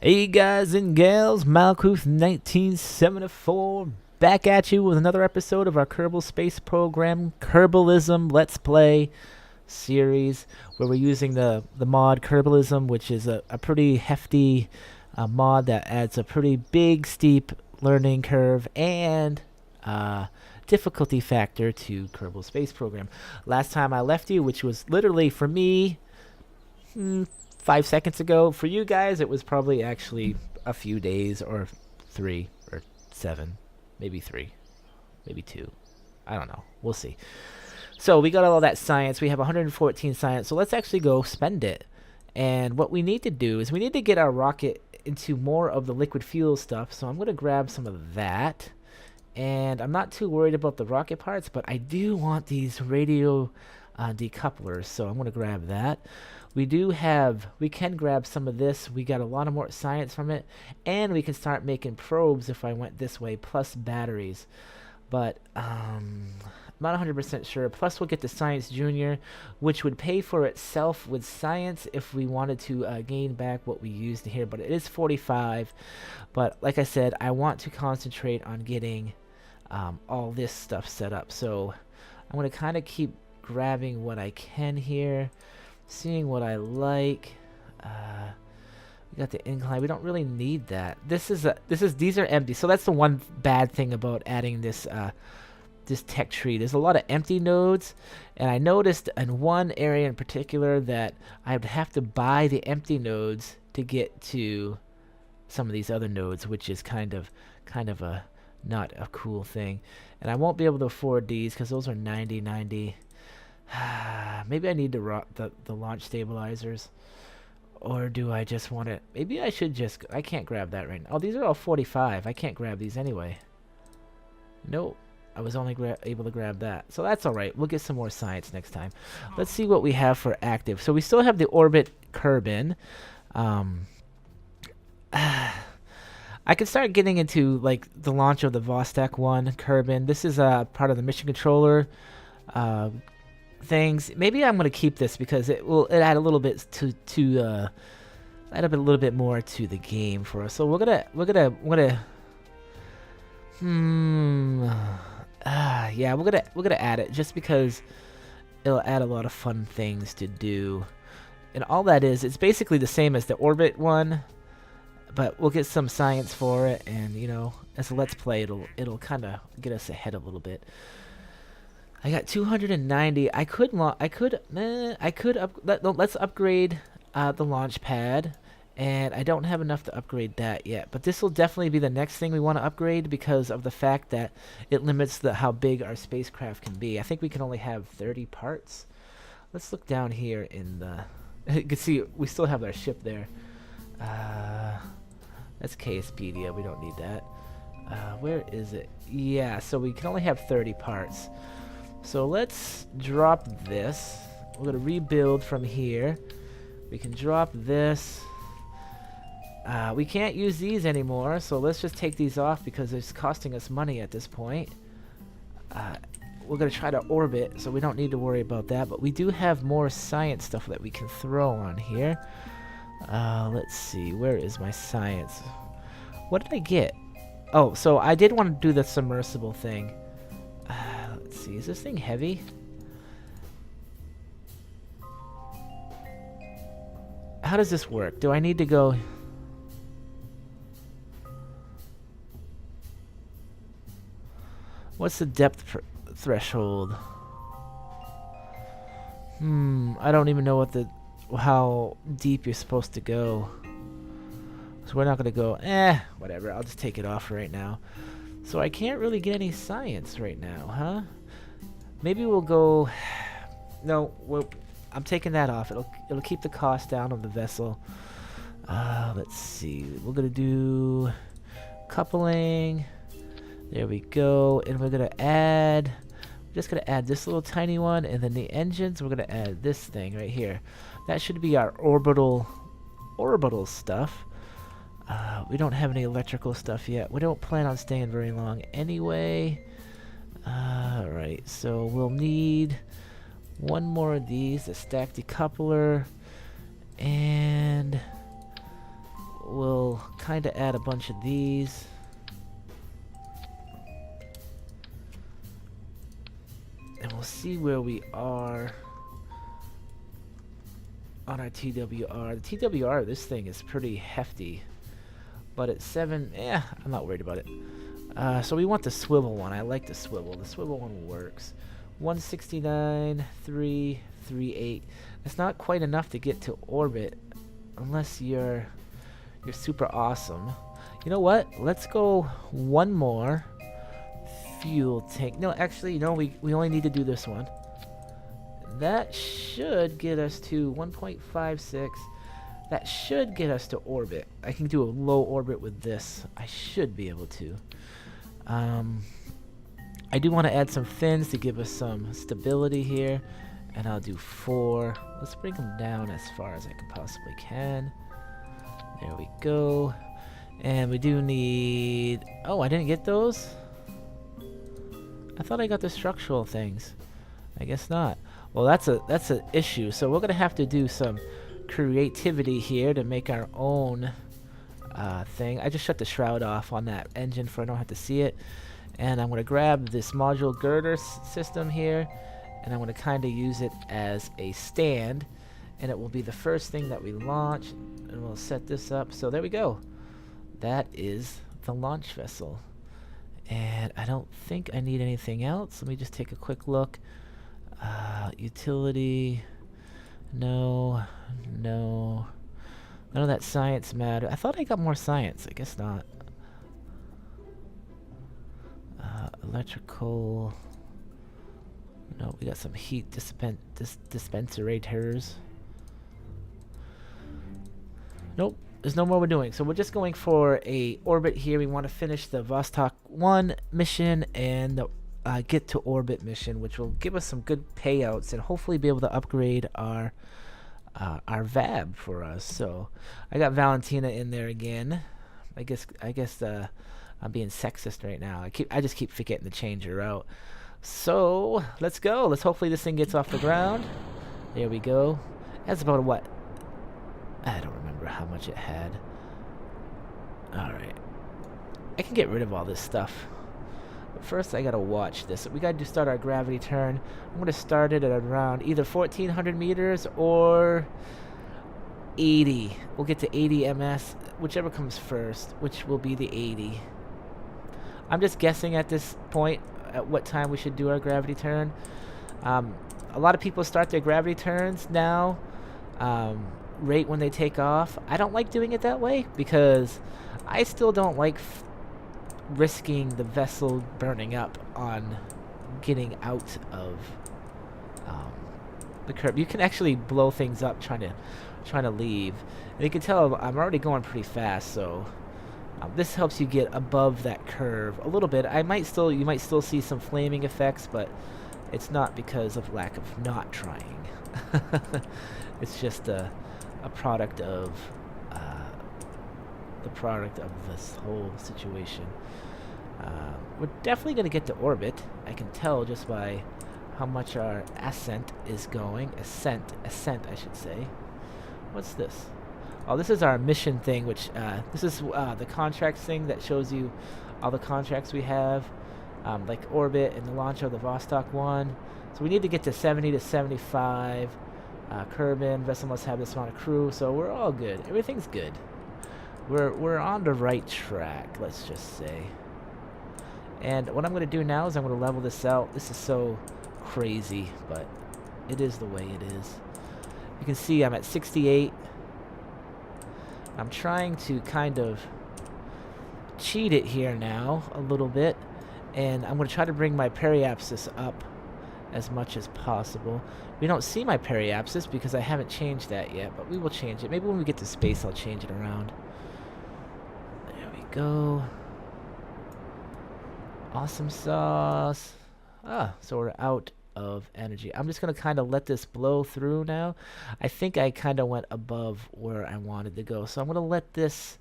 Hey guys and gals, Malkuth 1974 back at you with another episode of our Kerbal Space Program Kerbalism Let's Play series where we're using the mod Kerbalism, which is a pretty hefty mod that adds a pretty big steep learning curve and difficulty factor to Kerbal Space Program. Last time I left you, which was literally for me 5 seconds ago. For you guys, it was probably actually a few days or 3 or 7, maybe 3, maybe 2. I don't know. We'll see. So we got all that science. We have 114 science. So let's actually go spend it. And what we need to do is we need to get our rocket into more of the liquid fuel stuff. So I'm going to grab some of that. And I'm not too worried about the rocket parts, but I do want these radio decouplers. So I'm going to grab that. We can grab some of this. We got a lot of more science from it. And we can start making probes if I went this way, plus batteries. But I'm not 100% sure. Plus we'll get the Science Junior, which would pay for itself with science if we wanted to gain back what we used here. But it is 45. But like I said, I want to concentrate on getting all this stuff set up. So I'm going to kind of keep grabbing what I can here. Seeing what I like. We got the incline. We don't really need that. These are empty. So that's the one bad thing about adding this this tech tree. There's a lot of empty nodes, and I noticed in one area in particular that I would have to buy the empty nodes to get to some of these other nodes, which is kind of a not a cool thing. And I won't be able to afford these because those are 90. Maybe I need the launch stabilizers, or do I just want it? Maybe I should just. I can't grab that right now. Oh, these are all 45. I can't grab these anyway. Nope. I was only able to grab that, so that's all right. We'll get some more science next time. Let's see what we have for active. So we still have the orbit Kerbin. I can start getting into like the launch of the Vostok 1 Kerbin. This is part of the mission controller. Things. Maybe I'm gonna keep this because it add a little bit add a little bit more to the game for us. So we're gonna yeah, we're gonna add it just because it'll add a lot of fun things to do. And all that is, it's basically the same as the orbit one, but we'll get some science for it, and you know, as a let's play, it'll kind of get us ahead a little bit. I got 290. Let's upgrade the launch pad, and I don't have enough to upgrade that yet. But this will definitely be the next thing we want to upgrade because of the fact that it limits how big our spacecraft can be. I think we can only have 30 parts. Let's look down here in the. You can see we still have our ship there. That's KSpedia. We don't need that. Where is it? Yeah, so we can only have 30 parts. So let's drop this. We're going to rebuild from here. We can drop this. We can't use these anymore, so let's just take these off because it's costing us money at this point. We're going to try to orbit, so we don't need to worry about that. But we do have more science stuff that we can throw on here. Let's see. Where is my science? What did I get? Oh, so I did want to do the submersible thing. Let's see, is this thing heavy? How does this work? Do I need to go? What's the depth threshold? I don't even know how deep you're supposed to go. So we're not gonna go, whatever, I'll just take it off right now. So I can't really get any science right now, huh? Maybe we'll go. No, I'm taking that off. It'll keep the cost down of the vessel. Let's see. We're gonna do coupling. There we go. And we're gonna add. We're just gonna add this little tiny one, and then the engines. We're gonna add this thing right here. That should be our orbital stuff. We don't have any electrical stuff yet. We don't plan on staying very long anyway. Alright, so we'll need one more of these, a stack decoupler, and we'll kind of add a bunch of these. And we'll see where we are on our TWR. The TWR of this thing is pretty hefty. But at 7, I'm not worried about it. So we want the swivel one. I like the swivel. The swivel one works. 169, 338. That's not quite enough to get to orbit unless you're super awesome. You know what? Let's go one more fuel tank. No, actually, no, we only need to do this one. That should get us to 1.56. That should get us to orbit. I can do a low orbit with this. I should be able to. I do want to add some fins to give us some stability here. And I'll do 4. Let's bring them down as far as I can possibly can. There we go. And we do need... Oh, I didn't get those? I thought I got the structural things. I guess not. Well, that's an issue. So we're going to have to do some creativity here to make our own thing. I just shut the shroud off on that engine so I don't have to see it. And I'm going to grab this module girder system here, and I'm going to kind of use it as a stand, and it will be the first thing that we launch, and we'll set this up. So there we go. That is the launch vessel. And I don't think I need anything else. Let me just take a quick look. Utility. No. None of that science matter. I thought I got more science. I guess not. Electrical. No, we got some heat dispenserators. Nope. There's no more we're doing. So we're just going for a orbit here. We want to finish the Vostok 1 mission and the get to orbit mission, which will give us some good payouts and hopefully be able to upgrade our VAB for us. So I got Valentina in there again. I guess I'm being sexist right now. I just keep forgetting to change her out. So let's go. Let's hopefully this thing gets off the ground. There we go. That's about what? I don't remember how much it had. Alright. I can get rid of all this stuff. But first I gotta watch this. We gotta start our gravity turn. I'm gonna start it at around either 1400 meters or 80. We'll get to 80 ms, whichever comes first, which will be the 80. I'm just guessing at this point at what time we should do our gravity turn. A lot of people start their gravity turns now right when they take off. I don't like doing it that way because I still don't like risking the vessel burning up on getting out of the curve. You can actually blow things up trying to leave. And you can tell I'm already going pretty fast, so this helps you get above that curve a little bit. You might still see some flaming effects, but it's not because of lack of not trying. It's just a product of this whole situation. We're definitely going to get to orbit. I can tell just by how much our ascent is going. Ascent, I should say. What's this? Oh, this is our mission thing, which this is the contracts thing that shows you all the contracts we have, like orbit and the launch of the Vostok 1. So we need to get to 70 to 75. Kerbal vessel must have this amount of crew, so we're all good. Everything's good. We're on the right track, let's just say. And what I'm going to do now is I'm going to level this out. This is so crazy, but it is the way it is. You can see I'm at 68. I'm trying to kind of cheat it here now a little bit, and I'm going to try to bring my periapsis up as much as possible. We don't see my periapsis because I haven't changed that yet, but we will change it. Maybe when we get to space I'll change it around. There we go. Awesome sauce. So we're out of energy. I'm just going to kind of let this blow through now. I think I kind of went above where I wanted to go. So I'm going to let this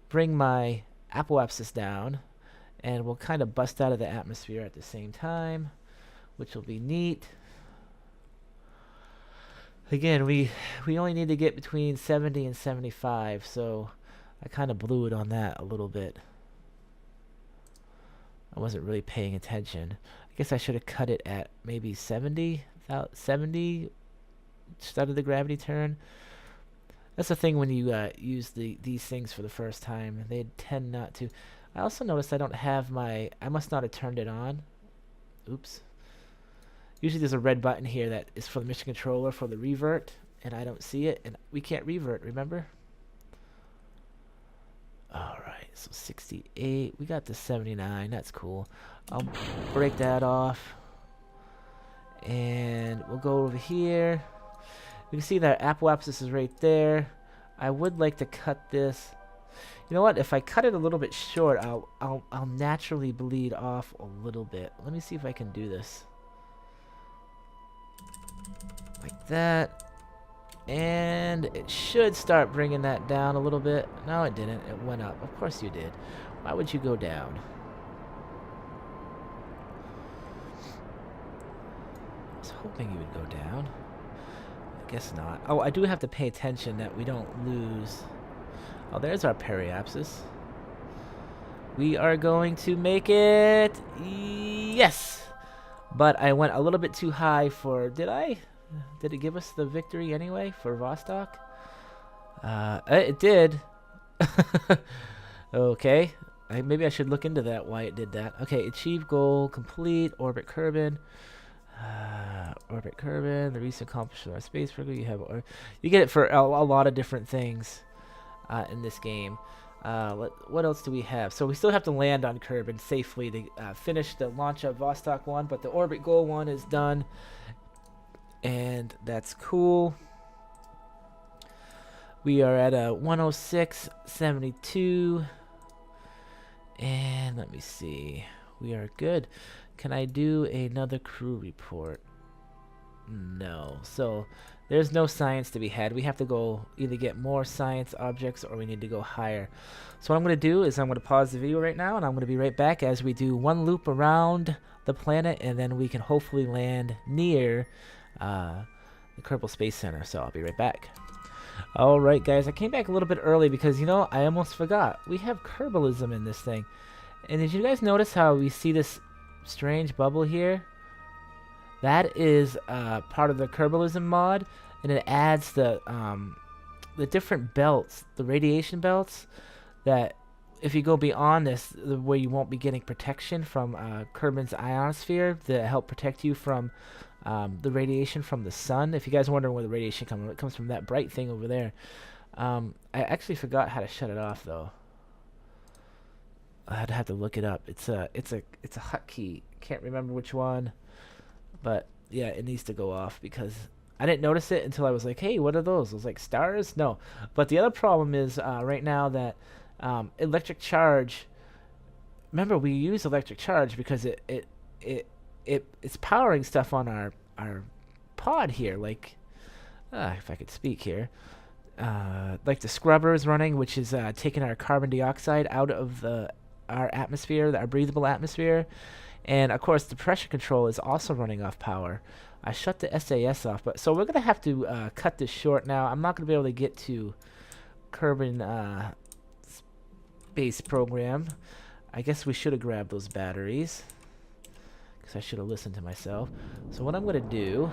bring my apoapsis down, and we'll kind of bust out of the atmosphere at the same time, which will be neat. Again, we only need to get between 70 and 75, so I kind of blew it on that a little bit. I wasn't really paying attention. I guess I should have cut it at maybe 70, 70 instead of the gravity turn. That's the thing when you use these things for the first time. They tend not to. I also noticed I don't have my... I must not have turned it on. Oops. Usually there's a red button here that is for the mission controller for the revert, and I don't see it, and we can't revert, remember? Alright, so 68. We got the 79. That's cool. I'll break that off. And we'll go over here. You can see that apoapsis is right there. I would like to cut this. You know what? If I cut it a little bit short, I'll naturally bleed off a little bit. Let me see if I can do this. Like that. And it should start bringing that down a little bit. No, it didn't. It went up. Of course you did. Why would you go down? I was hoping you would go down. I guess not. Oh, I do have to pay attention that we don't lose. Oh, there's our periapsis. We are going to make it. Yes! But I went a little bit too high for... Did I? Did it give us the victory anyway for Vostok? It did. Okay. Maybe I should look into that, why it did that. Okay, achieve goal, complete, orbit Kerbin. Orbit Kerbin, the recent accomplishment of our space program. You get it for a lot of different things in this game. What else do we have? So we still have to land on Kerbin safely to finish the launch of Vostok 1, but the orbit goal 1 is done. And that's cool. We are at a 106.72. And let me see. We are good. Can I do another crew report? No. So there's no science to be had. We have to go either get more science objects or we need to go higher. So what I'm going to do is I'm going to pause the video right now and I'm going to be right back as we do one loop around the planet and then we can hopefully land near the Kerbal Space Center. So I'll be right back. Alright guys, I came back a little bit early because, you know, I almost forgot. We have Kerbalism in this thing. And did you guys notice how we see this strange bubble here? That is part of the Kerbalism mod, and it adds the different belts, the radiation belts, that if you go beyond this, where you won't be getting protection from Kerbin's ionosphere to help protect you from the radiation from the sun. If you guys are wondering where the radiation comes from, it comes from that bright thing over there. I actually forgot how to shut it off though. I'd have to look it up. It's a hotkey. Can't remember which one, but yeah, it needs to go off because I didn't notice it until I was like, hey, what are those? I was like, stars? No. But the other problem is right now that electric charge. Remember, we use electric charge because it's powering stuff on our pod here. Like, if I could speak here. Like the scrubber is running, which is taking our carbon dioxide out of our atmosphere, our breathable atmosphere. And of course, the pressure control is also running off power. I shut the SAS off, but so we're gonna have to cut this short now. I'm not gonna be able to get to Kerbin space program. I guess we should have grabbed those batteries because I should have listened to myself. So what I'm gonna do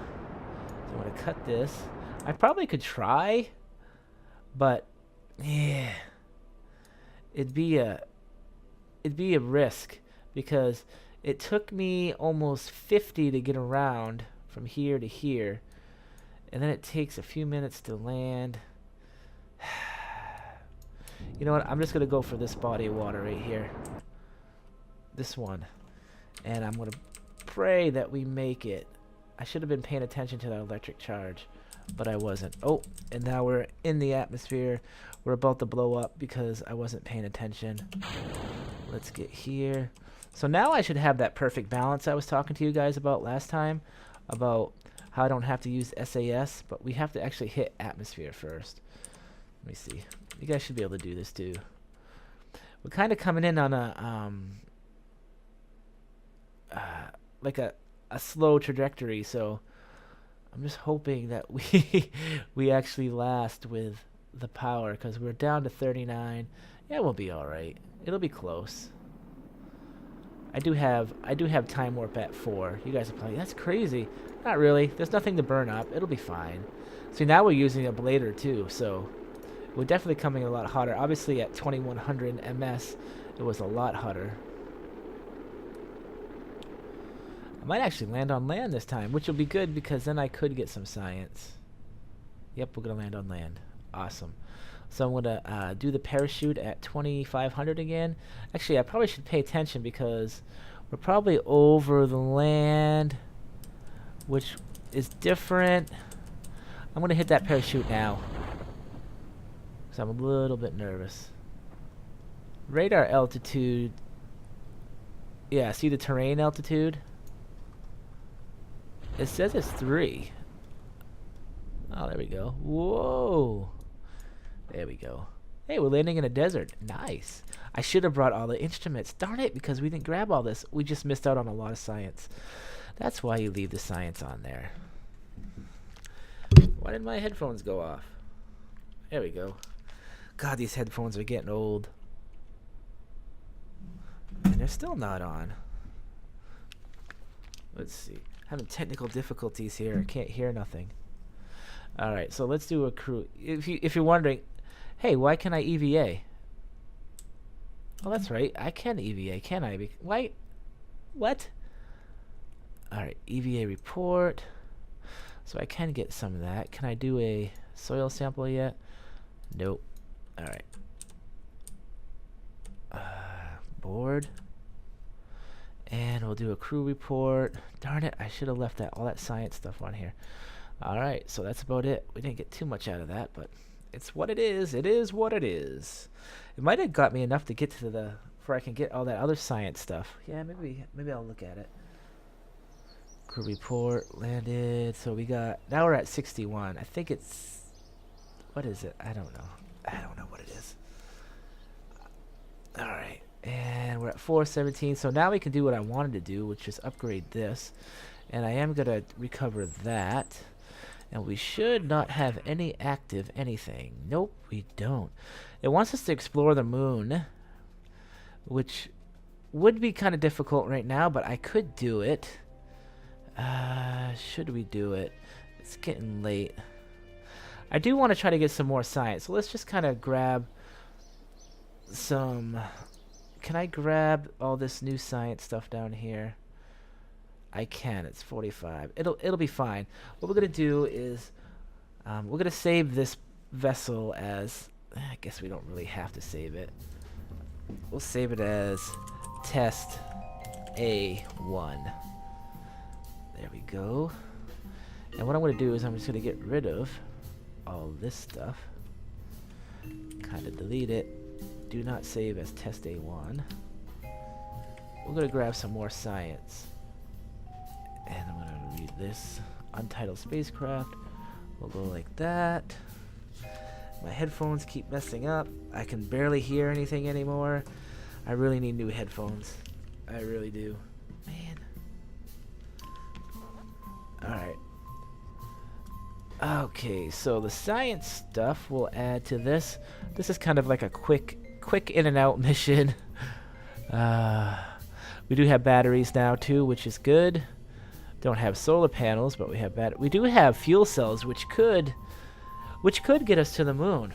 is I'm gonna cut this. I probably could try, but yeah, it'd be a risk because it took me almost 50 to get around from here to here, and then it takes a few minutes to land. You know what? I'm just gonna go for this body of water right here, this one, and I'm gonna pray that we make it. I should have been paying attention to that electric charge, but I wasn't. Oh, and now we're in the atmosphere. We're about to blow up because I wasn't paying attention. Let's get here. So now I should have that perfect balance I was talking to you guys about last time, about how I don't have to use SAS, but we have to actually hit atmosphere first. Let me see. You guys should be able to do this too. We're kind of coming in on a like a slow trajectory, so I'm just hoping that we actually last with the power because we're down to 39. Yeah, we'll be all right. It'll be close. I do have time warp at 4. You guys are playing. That's crazy. Not really. There's nothing to burn up. It'll be fine. See, now we're using a blader too, so we're definitely coming a lot hotter. Obviously, at 2100 ms, it was a lot hotter. I might actually land on land this time, which will be good because then I could get some science. Yep, we're gonna land on land. Awesome. So I'm gonna do the parachute at 2500 again. Actually, I probably should pay attention because we're probably over the land, which is different. I'm gonna hit that parachute now, so I'm a little bit nervous. Radar altitude. Yeah, see the terrain altitude? It says it's 3. Oh, there we go. Whoa. There we go. Hey, we're landing in a desert. Nice. I should have brought all the instruments. Darn it, because we didn't grab all this. We just missed out on a lot of science. That's why you leave the science on there. Why did my headphones go off? There we go. God, these headphones are getting old. And they're still not on. Let's see. Having technical difficulties here. I can't hear nothing. All right, so let's do a crew. If you're wondering, hey, why can I EVA? Oh, that's right. I can EVA, can I? Why? What? All right, EVA report. So I can get some of that. Can I do a soil sample yet? Nope. All right. Board. And we'll do a crew report. Darn it, I should have left all that science stuff on here. Alright, so that's about it. We didn't get too much out of that, but it's what it is. It is what it is. It might have got me enough to get to the... where I can get all that other science stuff. Yeah, maybe I'll look at it. Crew report, landed. So we got... now we're at 61. I think it's... what is it? I don't know. I don't know what it is. Alright. And we're at 417, so now we can do what I wanted to do, which is upgrade this. And I am going to recover that. And we should not have any active anything. Nope, we don't. It wants us to explore the moon, which would be kind of difficult right now, but I could do it. Should we do it? It's getting late. I do want to try to get some more science, so let's just kind of grab some... can I grab all this new science stuff down here? I can. It's 45. It'll be fine. What we're gonna do is we're gonna save this vessel as... I guess we don't really have to save it. We'll save it as test A1. There we go. And what I'm gonna do is I'm just gonna get rid of all this stuff. Kind of delete it. Do not save as test A1. We're gonna grab some more science. And I'm gonna read this. Untitled spacecraft. We'll go like that. My headphones keep messing up. I can barely hear anything anymore. I really need new headphones. I really do. Man. Alright. Okay, so the science stuff we'll add to this. This is kind of like a quick in and out mission. We do have batteries now too, which is good. Don't have solar panels, but we have we do have fuel cells, which could get us to the moon.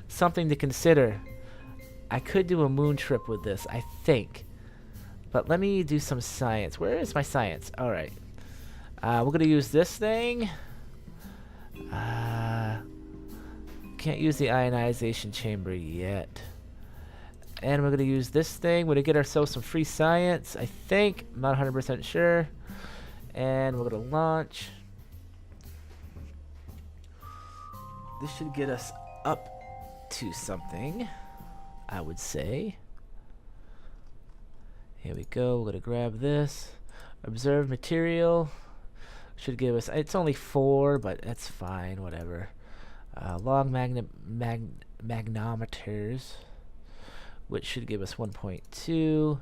Something to consider. I could do a moon trip with this, I think. But let me do some science. Where is my science? All right. We're gonna use this thing. Can't use the ionization chamber yet. And we're gonna use this thing. We're gonna get ourselves some free science, I think. I'm not 100% sure. And we're gonna launch. This should get us up to something, I would say. Here we go. We're gonna grab this. Observe material. Should give us... it's only 4, but that's fine. Whatever. Long magnometers, which should give us 1.2.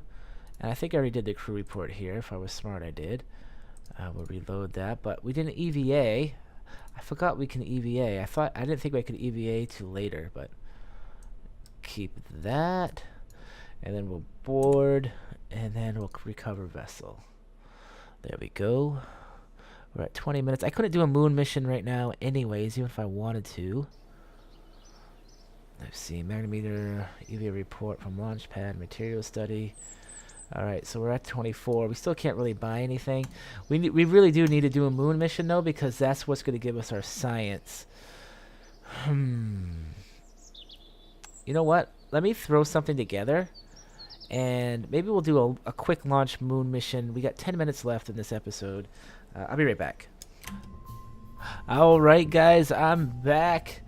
And I think I already did the crew report here. If I was smart, I did. We'll reload that. But we didn't EVA. I I forgot we can EVA. I didn't think I could EVA to later, but keep that. And then we'll board, and then we'll recover vessel. There we go. We're at 20 minutes. I couldn't do a moon mission right now anyways, even if I wanted to. Let's see, magnetometer, EVA report from launch pad, material study. Alright, so we're at 24. We still can't really buy anything. We really do need to do a moon mission, though, because that's what's going to give us our science. You know what? Let me throw something together, and maybe we'll do a quick launch moon mission. We got 10 minutes left in this episode. I'll be right back. Alright, guys, I'm back.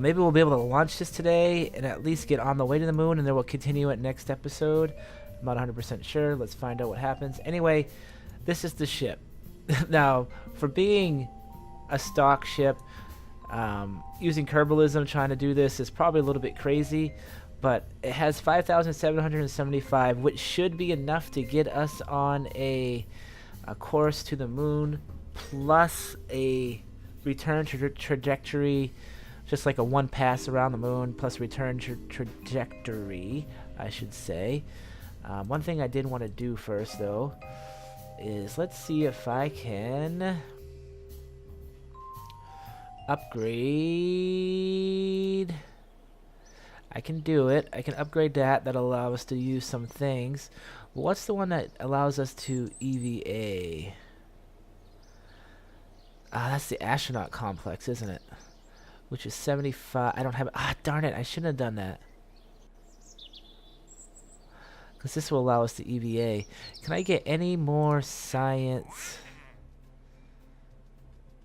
Maybe we'll be able to launch this today and at least get on the way to the moon, and then we'll continue it next episode. I'm not 100% sure. Let's find out what happens. Anyway, this is the ship. Now, for being a stock ship, using Kerbalism, trying to do this is probably a little bit crazy, but it has 5,775, which should be enough to get us on a course to the moon, plus a return trajectory, just like a one pass around the moon, plus return trajectory, I should say. One thing I did want to do first, though, is let's see if I can upgrade. I can do it. I can upgrade that. That'll allow us to use some things. What's the one that allows us to EVA? That's the astronaut complex, isn't it? Which is 75. I don't have it. Darn it. I shouldn't have done that. Because this will allow us to EVA. Can I get any more science?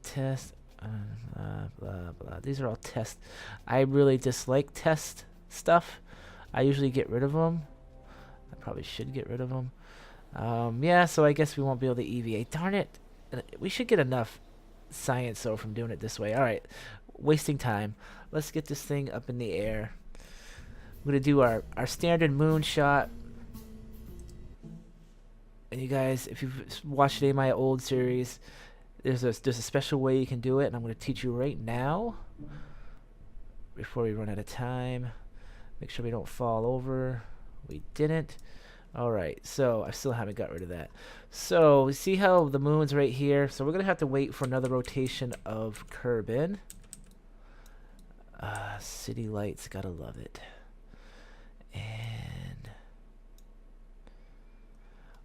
Test. Blah, blah. These are all tests. I really dislike test stuff. I usually get rid of them. I probably should get rid of them. Yeah, so I guess we won't be able to EVA. Darn it. We should get enough science, though, from doing it this way. Alright. Wasting time. Let's get this thing up in the air. We're going to do our standard moon shot. And you guys, if you've watched any of my old series, there's a special way you can do it, and I'm going to teach you right now before we run out of time. Make sure we don't fall over. We didn't. Alright, so I still haven't got rid of that. So, see how the moon's right here? So we're going to have to wait for another rotation of Kerbin. City lights, gotta love it. And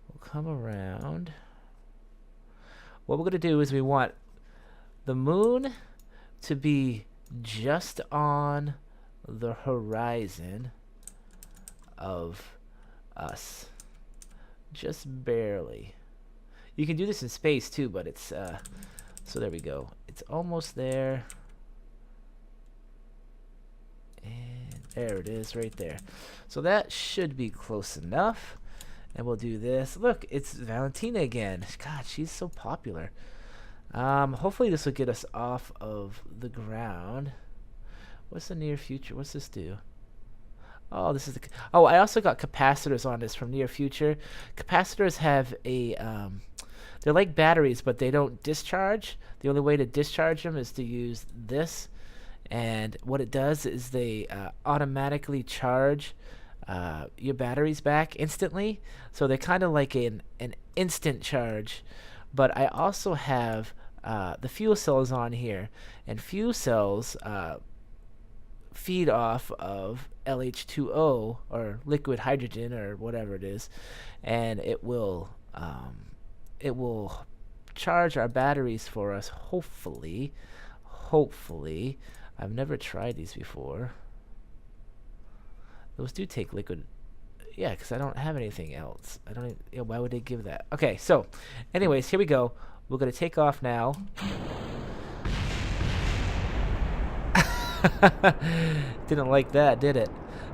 we'll come around. What we're going to do is we want the moon to be just on the horizon of us. Just barely. You can do this in space too, but it's so there we go. It's almost there. And there it is right there. So that should be close enough. And we'll do this. Look, it's Valentina again. God, she's so popular. Hopefully this will get us off of the ground. What's the near future? What's this do? Oh, this is the... Oh, I also got capacitors on this from near future. Capacitors have a... they're like batteries, but they don't discharge. The only way to discharge them is to use this. And what it does is they automatically charge your batteries back instantly. So they're kind of like an instant charge. But I also have the fuel cells on here. And fuel cells feed off of LH2O, or liquid hydrogen, or whatever it is. And it will charge our batteries for us, hopefully. Hopefully. I've never tried these before. Those do take liquid. Yeah, because I don't have anything else. I don't even, why would they give that? Okay, so anyways, here we go. We're going to take off now. Didn't like that, did it?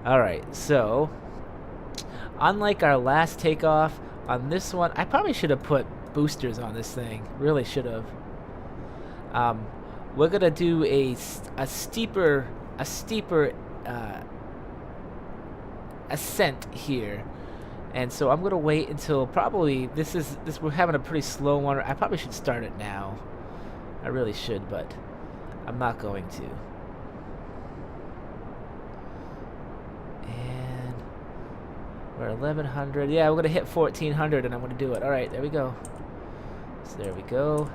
Alright, so unlike our last takeoff, on this one, I probably should have put boosters on this thing. Really should have. We're going to do a steeper ascent here, and so I'm gonna wait until probably we're having a pretty slow one. I probably should start it now. I really should, but I'm not going to. And we're 1100. Yeah, we're going to hit 1400 and I'm going to do it. All right, there we go. So there we go.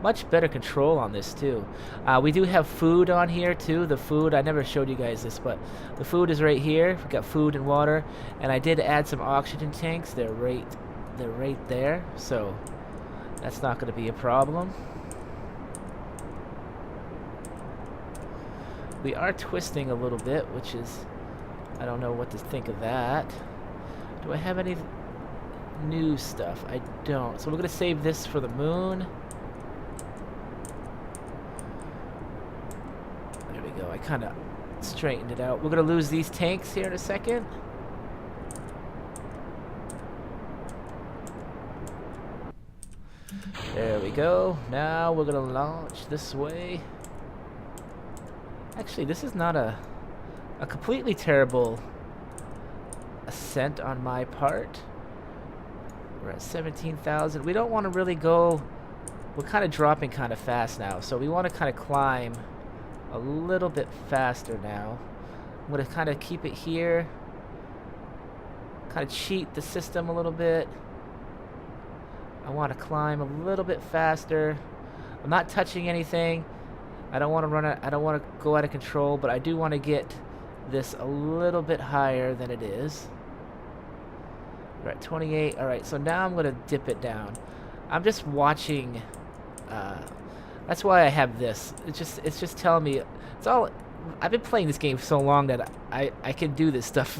Much better control on this too. We do have food on here too. The food, I never showed you guys this, but the food is right here. We've got food and water, and I did add some oxygen tanks. They're right there, so that's not going to be a problem. We are twisting a little bit, which is, I don't know what to think of that. Do I have any new stuff? I don't. So we're going to save this for the moon. There we go. I kind of straightened it out. We're going to lose these tanks here in a second. There we go. Now we're going to launch this way. Actually, this is not a completely terrible ascent on my part. We're at 17,000. We don't want to really go... We're kind of dropping kind of fast now, so we want to kind of climb a little bit faster now. I'm going to kind of keep it here. Kind of cheat the system a little bit. I want to climb a little bit faster. I'm not touching anything. I don't want to run it. I don't want to go out of control, but I do want to get this a little bit higher than it is. We're at 28. All right, so now I'm going to dip it down. I'm just watching. That's why I have this. It's just telling me. It's all. I've been playing this game so long that I can do this stuff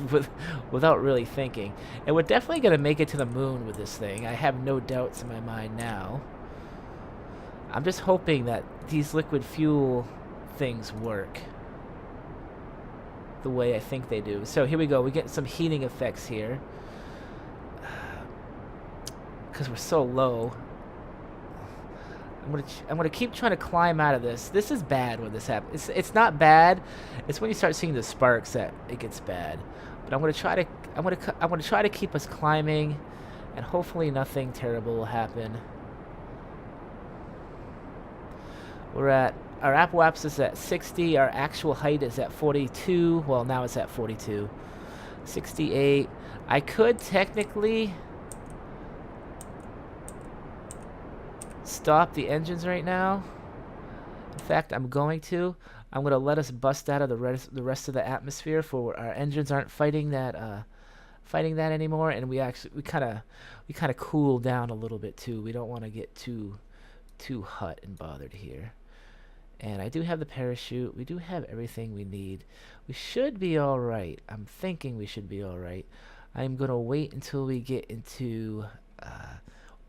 without really thinking. And we're definitely going to make it to the moon with this thing. I have no doubts in my mind now. I'm just hoping that these liquid fuel things work the way I think they do. So here we go. We get some heating effects here. Because we're so low. I'm gonna keep trying to climb out of this. This is bad when this happens. It's not bad. It's when you start seeing the sparks that it gets bad. But I'm gonna try to keep us climbing, and hopefully nothing terrible will happen. We're at our apoapsis is at 60. Our actual height is at 42. Well, now it's at 42. 68. I could technically stop the engines right now. In fact, I'm going to let us bust out of the rest of the atmosphere, for our engines aren't fighting that anymore, and we kind of cool down a little bit too. We don't want to get too hot and bothered here. And I do have the parachute. We do have everything we need. We should be all right. I'm thinking we should be all right. I'm going to wait until we get into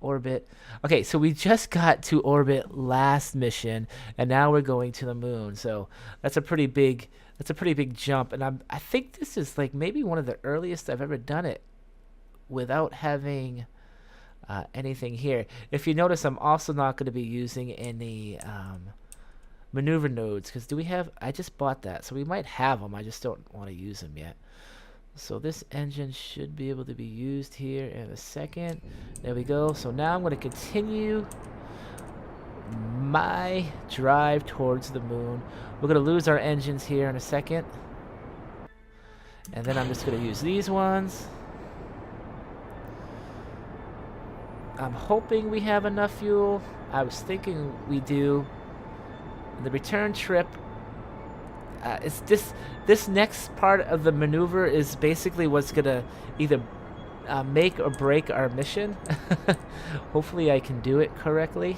orbit. Okay, so we just got to orbit last mission, and now we're going to the moon. So that's a pretty big jump. And I think this is like maybe one of the earliest I've ever done it without having anything here. If you notice, I'm also not going to be using any maneuver nodes, because I just bought that, so we might have them. I just don't want to use them yet. So this engine should be able to be used here in a second. There we go. So now I'm going to continue my drive towards the moon. We're going to lose our engines here in a second, and then I'm just going to use these ones. I'm hoping we have enough fuel. I was thinking we do. The return trip, it's this next part of the maneuver is basically what's gonna either make or break our mission. Hopefully I can do it correctly,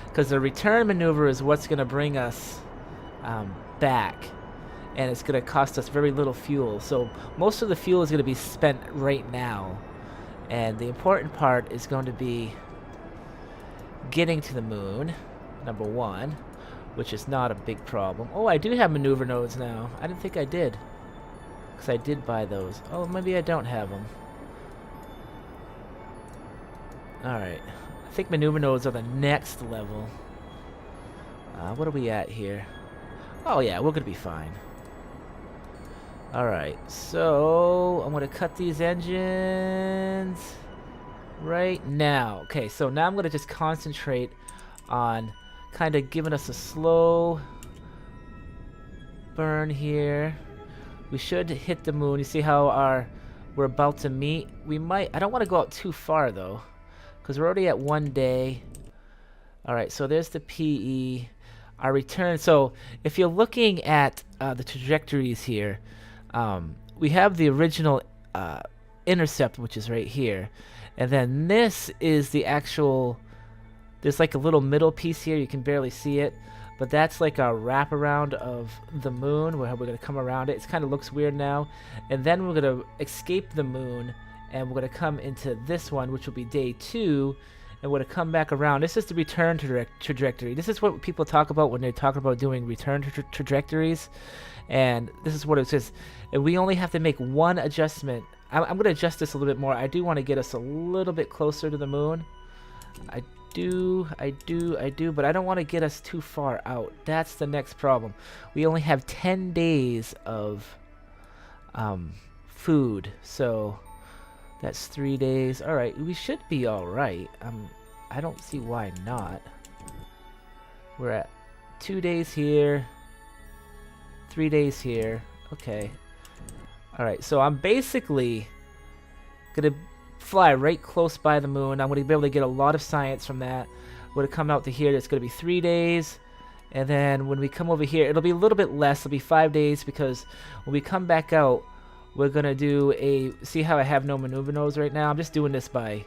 because the return maneuver is what's gonna bring us back, and it's gonna cost us very little fuel. So most of the fuel is gonna be spent right now, and the important part is going to be getting to the moon, number one, which is not a big problem. Oh, I do have maneuver nodes now. I didn't think I did, because I did buy those. Oh, maybe I don't have them. Alright. I think maneuver nodes are the next level. What are we at here? Oh yeah, we're going to be fine. Alright, so I'm going to cut these engines right now. Okay, so now I'm going to just concentrate on kind of giving us a slow burn here. We should hit the moon. You see how we're about to meet? We might. I don't want to go out too far though, because we're already at 1 day. All right, so there's the PE. Our return. So if you're looking at the trajectories here, we have the original intercept, which is right here, and then this is the actual. There's like a little middle piece here. You can barely see it, but that's like a wraparound of the moon where we're going to come around it. It kind of looks weird now, and then we're going to escape the moon, and we're going to come into this one, which will be day 2. And we're going to come back around. This is the return trajectory. This is what people talk about when they talk about doing return trajectories. And this is what it says. And we only have to make one adjustment. I'm going to adjust this a little bit more. I do want to get us a little bit closer to the moon. I do, but I don't want to get us too far out. That's the next problem. We only have 10 days of food. So that's 3 days. All right, we should be all right. I don't see why not. We're at 2 days here, 3 days here. Okay. All right, so I'm basically gonna fly right close by the moon. I'm gonna be able to get a lot of science from that. We're gonna come out to here. It's gonna be 3 days, and then when we come over here, it'll be a little bit less. It'll be 5 days because when we come back out, we're gonna do a. See how I have no maneuver nodes right now? I'm just doing this by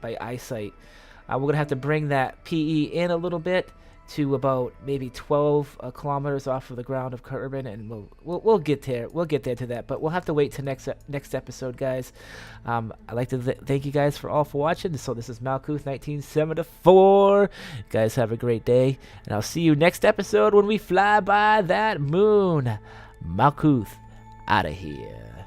eyesight. We're gonna have to bring that PE in a little bit to about maybe 12 kilometers off of the ground of Kerbal, and we'll get there. We'll get there to that, but we'll have to wait till next episode, guys. I'd like to thank you guys for watching. So this is Malkanauts 1974. You guys have a great day, and I'll see you next episode when we fly by that moon. Malkanauts out of here.